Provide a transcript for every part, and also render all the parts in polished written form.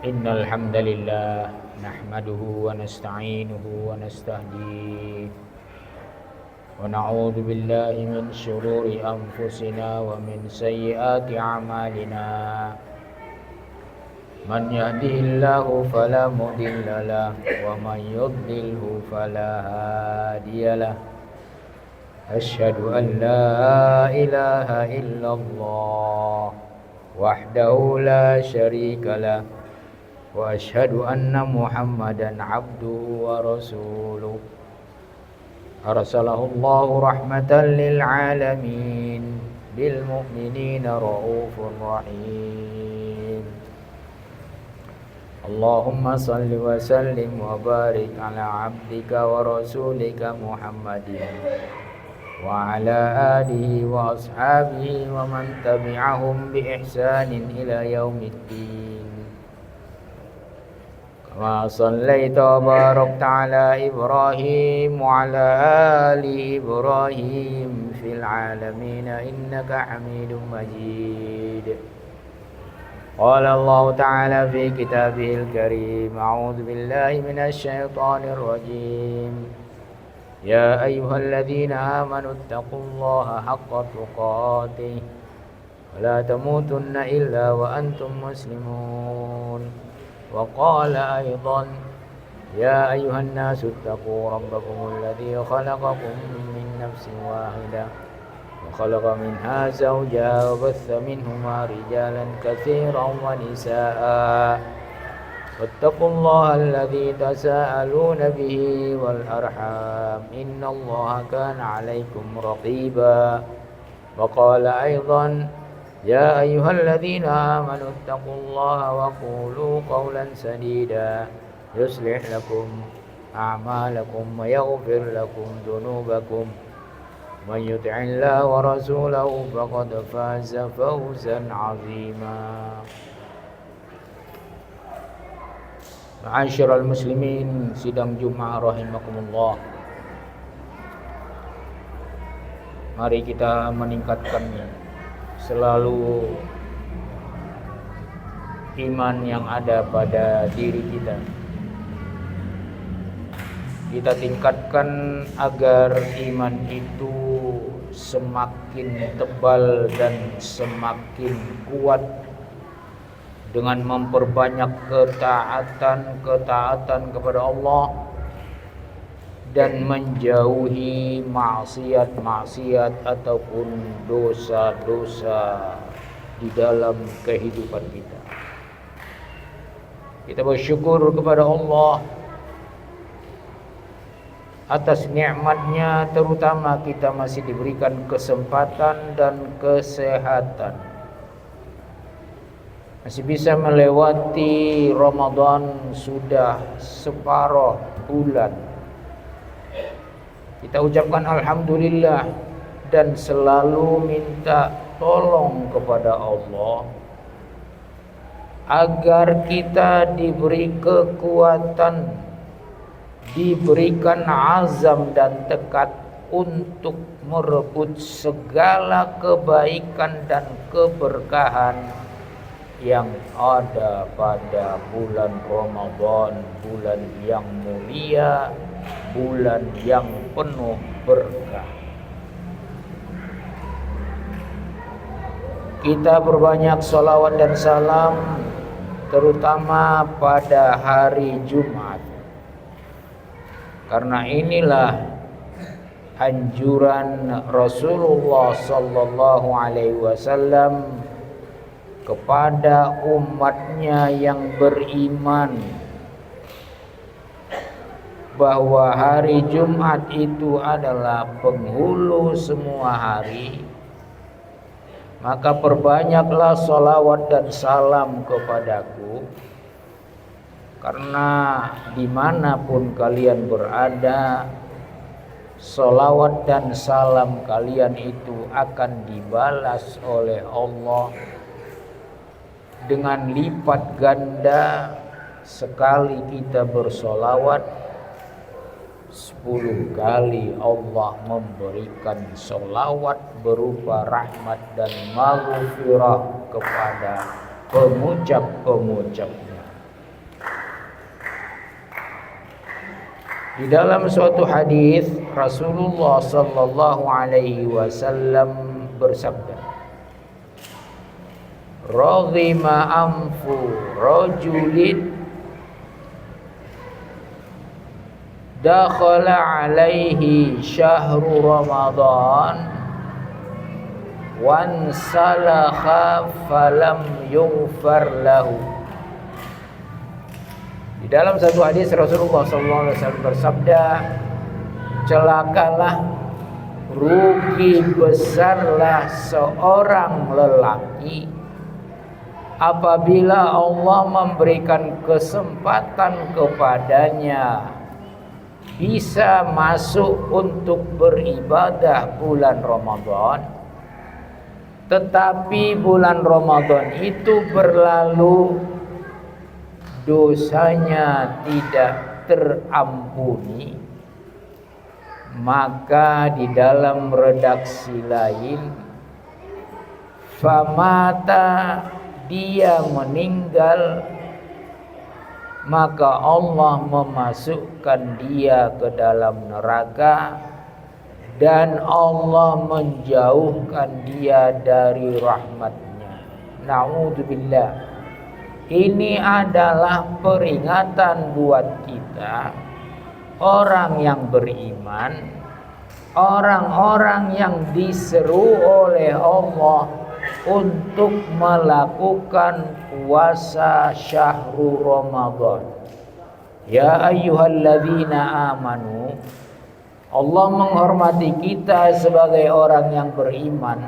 Innal hamdalillah nahmaduhu wa nasta'inuhu wa nastahdiih wa na'udzu billahi min shururi anfusina wa min sayyiati a'malina. Man yahdihillahu fala mudilla lahu wa man yudlilhu fala hadiyalah. Asyhadu an la ilaha illallah wahdahu la syarika lah wa asyhadu anna Muhammadan abduhu wa rasuluh. Arsalahu Allahu rahmatan lil alamin bil mu'minina raufur rahim. Allahumma salli wa sallim wa barik ala abdika wa rasulika Muhammadin wa ala alihi wa ashabihi wa man tabi'ahum bi ihsanin ila yaumiddin. Kama sallaita wa barakta ala Ibrahim wa ala ali Ibrahim fil alamin innaka Hamidum Majid. Qala Allah Ta'ala fi kitabihil karim, a'udzu billahi minasy syaithanir rajim. Ya ayyuhalladzina amanu taqullaha haqqa tuqatih wa la tamutunna illa wa antum muslimun. Wa qala aidan ya ayyuhan nasu taqu rabbakum alladzi khalaqakum min nafsin wahidah wa khalaqa minha zawjaha wa batha minhuma rijalan katsiran wa nisaa'a. Wattaqullaha alladzi tasaaluna bihi wal arham innallaha kana 'alaikum raqiba. Wa qala aidan ya ayyuhalladzina amanu taqullaha wa qulu qawlan sadida yuslih lakum a'malakum wa yaghfir lakum dhunubakum. Man yuti'illaha wa rasulahu faqad faza fawzan 'azima. Ma'asyiral muslimin, sidang Jumat rahimakumullah. Mari kita meningkatkan selalu iman yang ada pada diri kita. Kita tingkatkan agar iman itu semakin tebal dan semakin kuat dengan memperbanyak ketaatan kepada Allah dan menjauhi maksiat-maksiat ataupun dosa-dosa di dalam kehidupan kita. Kita bersyukur kepada Allah atas nikmatnya, terutama kita masih diberikan kesempatan dan kesehatan, masih bisa melewati Ramadan sudah separuh bulan. Kita ucapkan alhamdulillah dan selalu minta tolong kepada Allah agar kita diberi kekuatan, diberikan azam dan tekad untuk merebut segala kebaikan dan keberkahan yang ada pada bulan Ramadan, bulan yang mulia, bulan yang penuh berkah. Kita berbanyak salawat dan salam terutama pada hari Jumat, karena inilah anjuran Rasulullah sallallahu alaihi wasallam kepada umatnya yang beriman, bahwa hari Jumat itu adalah penghulu semua hari. Maka perbanyaklah salawat dan salam kepadaku, karena dimanapun kalian berada, salawat dan salam kalian itu akan dibalas oleh Allah dengan lipat ganda. Sekali kita bersolawat, 10 kali Allah memberikan solawat berupa rahmat dan maghfirah kepada pengucap-pengucapnya. Di dalam suatu hadis Rasulullah sallallahu alaihi wasallam bersabda, "Raghima anfu rajulin dakhala alaihi syahru Ramadan wan salakha falam yughfar lahu." Di dalam satu hadis Rasulullah SAW bersabda, celakalah, rugi besarlah seorang lelaki apabila Allah memberikan kesempatan kepadanya bisa masuk untuk beribadah bulan Ramadan, tetapi bulan Ramadan itu berlalu, dosanya tidak terampuni. Maka di dalam redaksi lain, famata, dia meninggal, maka Allah memasukkan dia ke dalam neraka dan Allah menjauhkan dia dari rahmatnya. Na'udzubillah. Ini adalah peringatan buat kita, orang yang beriman, orang-orang yang diseru oleh Allah untuk melakukan puasa syahrul Ramadan. Ya ayyuhalladzina amanu, Allah menghormati kita sebagai orang yang beriman.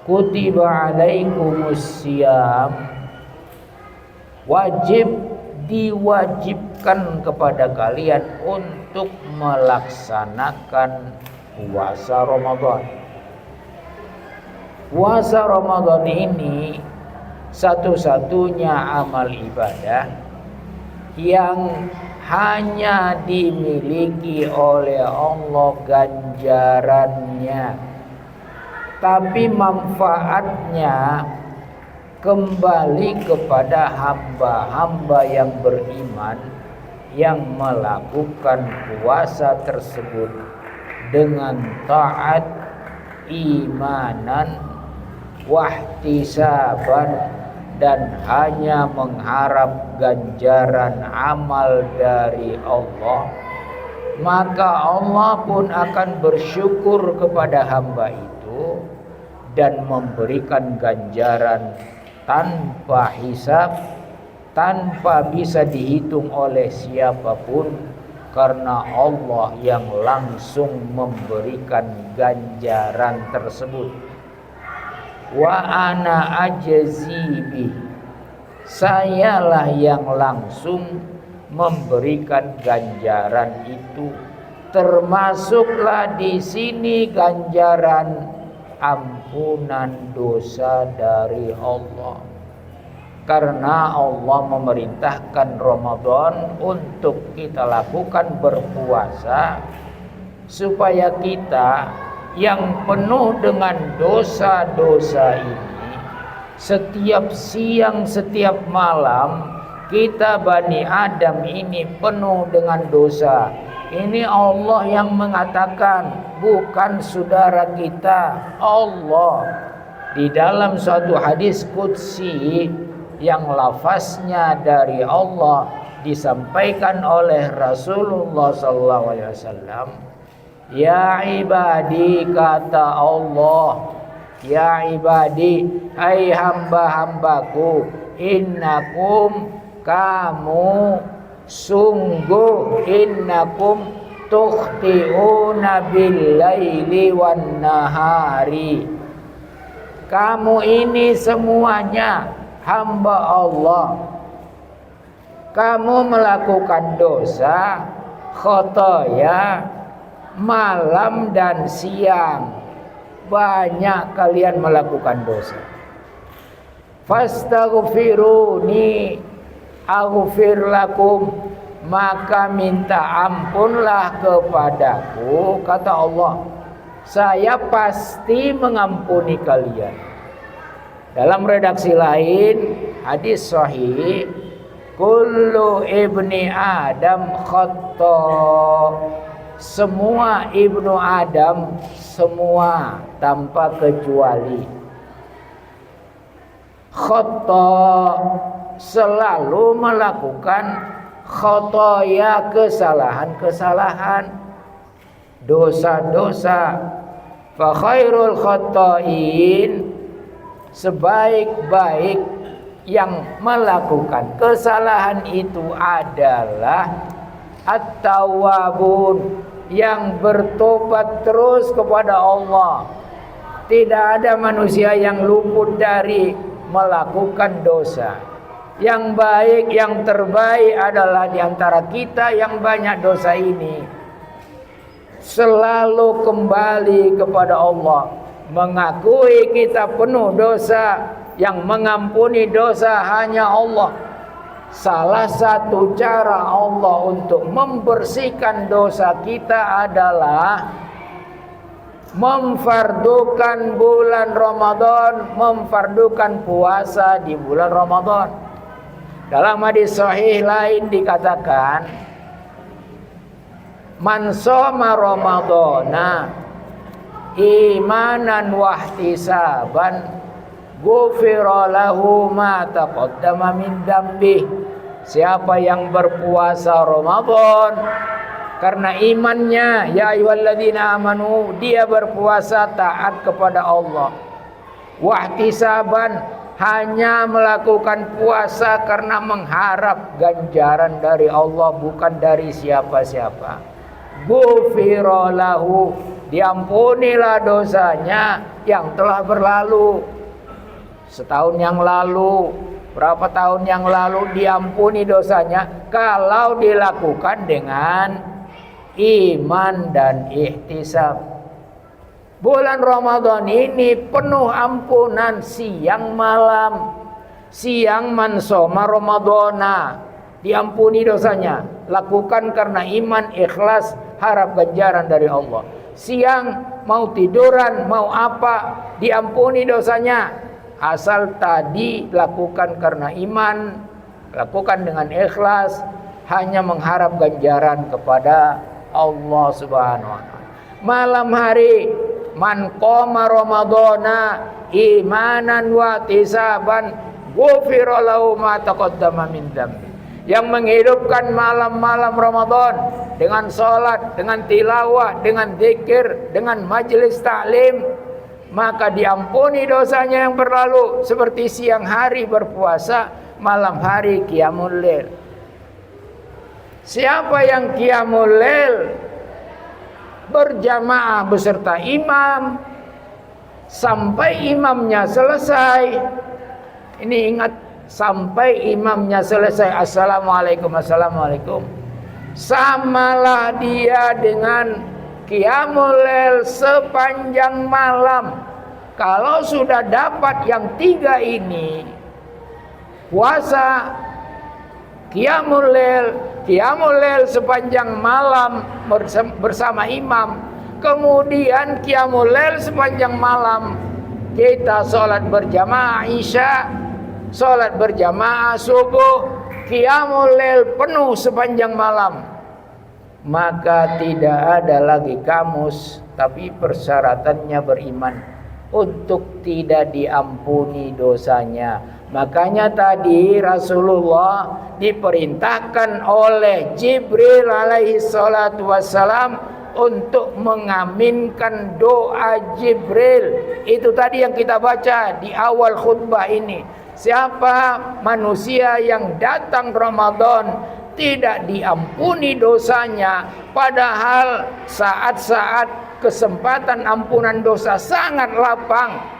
Kutiba alaikumus syiyam, wajib diwajibkan kepada kalian untuk melaksanakan puasa Ramadan. Puasa Ramadan ini satu-satunya amal ibadah yang hanya dimiliki oleh Allah ganjarannya, tapi manfaatnya kembali kepada hamba-hamba yang beriman yang melakukan puasa tersebut dengan taat, imanan, wahtisaban, dan hanya mengharap ganjaran amal dari Allah, maka Allah pun akan bersyukur kepada hamba itu dan memberikan ganjaran tanpa hisab, tanpa bisa dihitung oleh siapapun, karena Allah yang langsung memberikan ganjaran tersebut. Wa ana ajzi bih, sayalah yang langsung memberikan ganjaran itu, termasuklah di sini ganjaran ampunan dosa dari Allah. Karena Allah memerintahkan Ramadan untuk kita lakukan berpuasa, supaya kita yang penuh dengan dosa-dosa ini, setiap siang, setiap malam, kita Bani Adam ini penuh dengan dosa. Ini Allah yang mengatakan, bukan saudara kita. Allah di dalam suatu hadis qudsi yang lafaznya dari Allah disampaikan oleh Rasulullah SAW, ya ibadi, kata Allah, ya ibadi, hai hamba-hambaku, innakum, kamu, sungguh, innakum tukhti'una bil-laili wan nahari, kamu ini semuanya hamba Allah, kamu melakukan dosa, khotoya, malam dan siang. Banyak kalian melakukan dosa. Fastaghfiruni aghfir lakum, maka minta ampunlah kepadaku, kata Allah, saya pasti mengampuni kalian. Dalam redaksi lain, hadis sahih, kullu ibni Adam khata', semua ibnu Adam, semua tanpa kecuali, khata', selalu melakukan khotoya, kesalahan-kesalahan, dosa-dosa. Fa khairul khata'in, sebaik-baik yang melakukan kesalahan itu adalah at-tawwabun, yang bertobat terus kepada Allah. Tidak ada manusia yang luput dari melakukan dosa. Yang baik, yang terbaik adalah di antara kita yang banyak dosa ini selalu kembali kepada Allah, mengakui kita penuh dosa, yang mengampuni dosa hanya Allah. Salah satu cara Allah untuk membersihkan dosa kita adalah memfardukan bulan Ramadan, memfardukan puasa di bulan Ramadan. Dalam hadis sahih lain dikatakan, man shoma Ramadana imanan wahtisaban ghufira lahu ma taqaddama min dzambi. Siapa yang berpuasa Ramadan karena imannya, ya ayyuhalladzina amanu, dia berpuasa taat kepada Allah, wahtisaban, hanya melakukan puasa karena mengharap ganjaran dari Allah, bukan dari siapa-siapa, ghufira lahu, diampunilah dosanya yang telah berlalu. Setahun yang lalu, berapa tahun yang lalu, diampuni dosanya kalau dilakukan dengan iman dan ihtisab. Bulan Ramadan ini penuh ampunan siang malam. Siang man shoma Ramadana, diampuni dosanya, lakukan karena iman, ikhlas, harap ganjaran dari Allah. Siang mau tiduran, mau apa, diampuni dosanya. Asal tadi lakukan karena iman, lakukan dengan ikhlas, hanya mengharap ganjaran kepada Allah Subhanahu wa taala. Malam hari, man qama ramadhana imanan wa ihtisaban ghufira lahu ma taqaddama min dzambi. Yang menghidupkan malam-malam Ramadan dengan salat, dengan tilawah, dengan zikir, dengan majelis taklim, maka diampuni dosanya yang berlalu, seperti siang hari berpuasa, malam hari qiyamul lail. Siapa yang qiyamul lail berjamaah beserta imam sampai imamnya selesai, ini ingat, sampai imamnya selesai, assalamualaikum, assalamualaikum, samalah dia dengan qiyamul lail sepanjang malam. Kalau sudah dapat yang 3 ini, puasa, qiyamul lail sepanjang malam bersama imam, kemudian qiyamul lail sepanjang malam, kita sholat berjamaah isya, sholat berjamaah subuh, qiyamul lail penuh sepanjang malam, maka tidak ada lagi kamus, tapi persyaratannya beriman untuk tidak diampuni dosanya. Makanya tadi Rasulullah diperintahkan oleh Jibril alaihi salatu wassalam untuk mengaminkan doa Jibril. Itu tadi yang kita baca di awal khutbah ini. Siapa manusia yang datang Ramadan tidak diampuni dosanya, padahal saat-saat kesempatan ampunan dosa sangat lapang.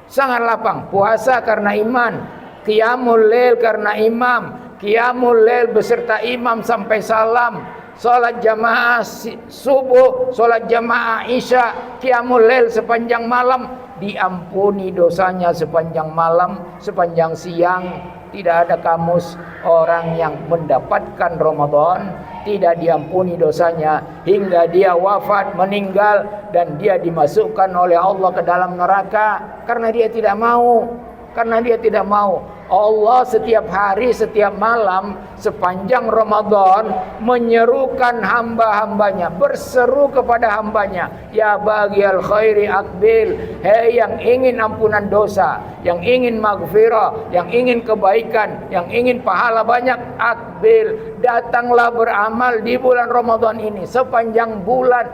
Sangat lapang. Puasa karena iman, qiyamul lail karena imam, qiyamul lail beserta imam sampai salam, salat jamaah subuh, salat jamaah isya, qiyamul lail sepanjang malam, diampuni dosanya sepanjang malam, sepanjang siang. Tidak ada kamus orang yang mendapatkan Ramadan tidak diampuni dosanya hingga dia wafat, meninggal, dan dia dimasukkan oleh Allah ke dalam neraka karena dia tidak mau. Karena dia tidak mau. Allah setiap hari, setiap malam sepanjang Ramadan menyerukan hamba-hambanya, berseru kepada hambanya, ya baghiyal khairi aqbil, hei yang ingin ampunan dosa, yang ingin maghfirah, yang ingin kebaikan, yang ingin pahala banyak, aqbil, datanglah beramal di bulan Ramadan ini sepanjang bulan,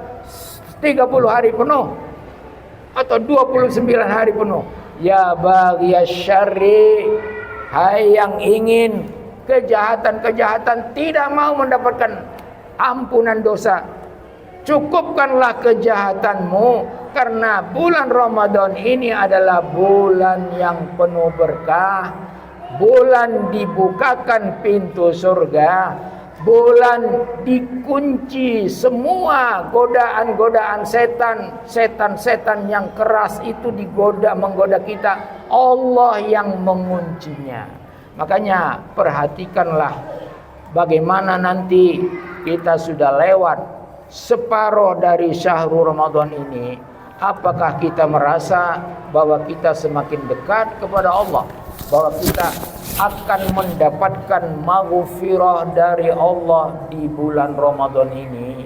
30 hari penuh atau 29 hari penuh. Ya baghiyasy syarri, hai yang ingin kejahatan-kejahatan, tidak mau mendapatkan ampunan dosa, cukupkanlah kejahatanmu, karena bulan Ramadan ini adalah bulan yang penuh berkah, bulan dibukakan pintu surga, bulan dikunci semua godaan-godaan setan yang keras itu menggoda kita, Allah yang menguncinya. Makanya perhatikanlah bagaimana nanti kita sudah lewat separuh dari syahrul Ramadan ini, apakah kita merasa bahwa kita semakin dekat kepada Allah, bahwa kita akan mendapatkan maghfirah dari Allah di bulan Ramadan ini?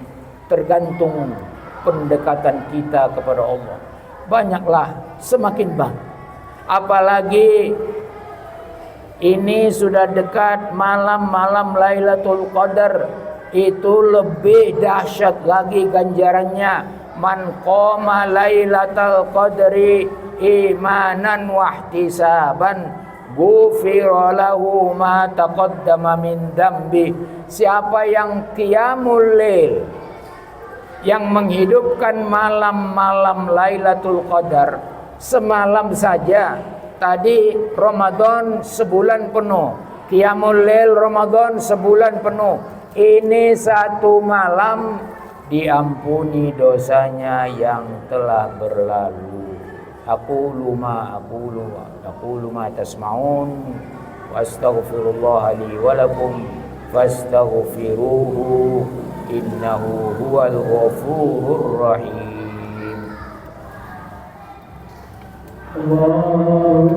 Tergantung pendekatan kita kepada Allah. Banyaklah, semakin banyak. Apalagi ini sudah dekat malam-malam Lailatul Qadar, itu lebih dahsyat lagi ganjarannya. Man qama Lailatul Qadri imanan wa ihtisaban ghufira lahu ma taqaddama min dzambi. Siapa yang qiyamul lail, yang menghidupkan malam-malam Lailatul Qadar semalam saja, tadi Ramadan sebulan penuh, qiyamul lail Ramadan sebulan penuh, ini satu malam diampuni dosanya yang telah berlalu. Aqulu ma tasma'un wa astaghfirullah li wa lakum fastaghfiruhu innahu huwal ghafurur rahim. Allah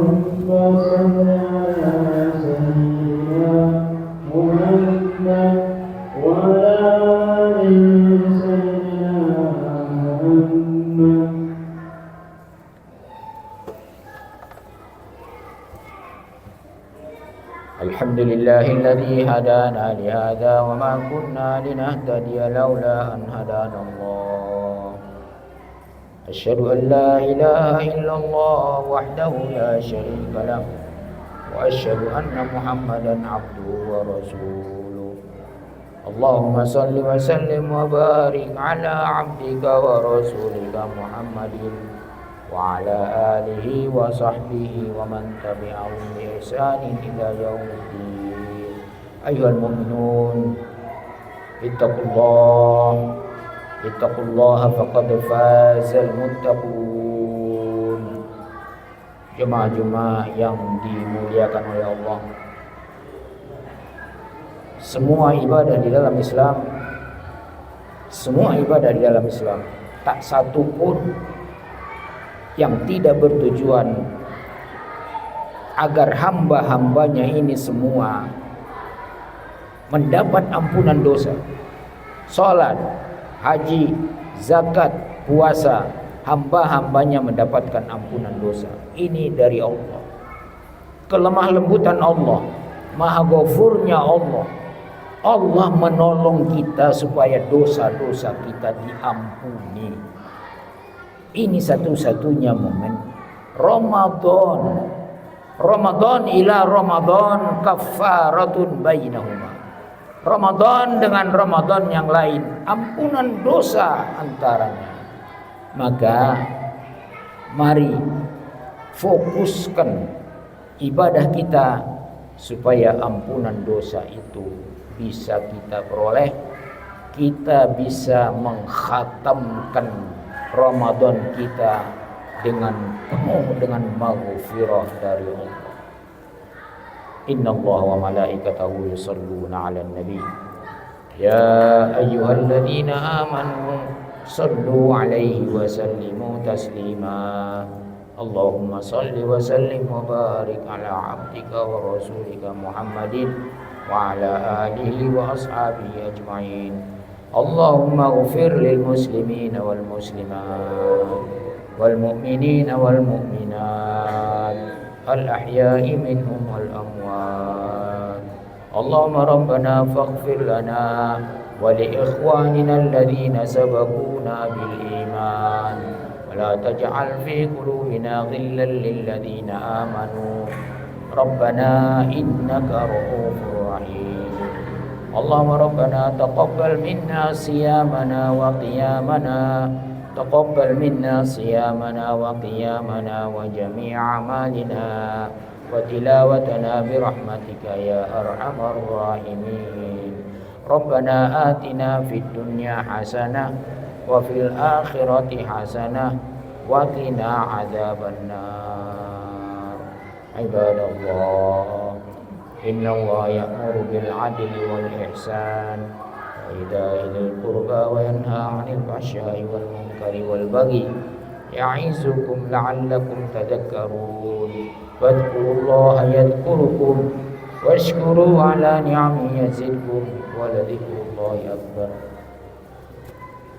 Alhamdulillahilladzi hadana li hadza wa ma kunna linahtadiya laula an hadana Allah. Asyhadu an la ilaha illallah wahdahu la syarika lah wa asyhadu anna Muhammadan abduhu wa rasuluh. Allahumma salli wa sallim wa barik ala abdika wa rasulika Muhammadin wa ala alihi wa sahbihi wa man tabi'ahum bi ihsanin ila yaumiddin. Ayyuhal mu'minun, ittaqullaha faqad fazal muttaqun. Jemaah-jemaah yang dimuliakan oleh Allah, semua ibadah di dalam Islam, tak satu pun yang tidak bertujuan agar hamba-hambanya ini semua mendapat ampunan dosa. Salat, haji, zakat, puasa, hamba-hambanya mendapatkan ampunan dosa. Ini dari Allah. Kelemah lembutan Allah, maha ghafurnya Allah. Allah menolong kita supaya dosa-dosa kita diampuni. Ini satu-satunya momen Ramadan ila Ramadan kaffaratun bainahuma. Ramadan dengan Ramadan yang lain, ampunan dosa antaranya. Maka mari fokuskan ibadah kita supaya ampunan dosa itu bisa kita peroleh. Kita bisa mengkhatamkan Ramadan kita dengan penuh dengan maghfirah dari Allah. Innallaha wa malaikatahu yusholluna 'alan nabi. Ya ayyuhalladzina amanu shallu 'alaihi wa sallimu taslima. Allahumma shalli wa sallim wa barik ala 'abdika wa rasulika Muhammadin wa ala alihi wa ashabihi ajma'in. Allahumma ghfir lil muslimina wal muslimat wal mu'minina wal mu'minat al ahya'i minhum wal amwat. Allahumma rabbana faghfir lana wa li ikhwanina alladhina sabaquna bil iman wa la taj'al fi qulubina ghillan lil ladzina amanu rabbana innaka ra'ufur rahim. Allahumma rabbana taqabbal minna siyamana wa qiyamana taqabbal minna siyamana wa qiyamana wa jami'a amalina wa tilawatana bi rahmatika ya arhamar rahimin. Rabbana atina fid dunya hasanah wa fil akhirati hasanah wa qina adzabannar. Ibadallah, inna Allah ya'muru bil 'adli wal ihsan wa ita'i dzil qurba wa yanha 'anil fahsya'i wal munkari wal baghi ya'izukum la'allakum tadhakkarun. Wadhkurullaha yadhkurukum washkuru 'ala ni'amihi yazidkum wa la dzikrullahi akbar.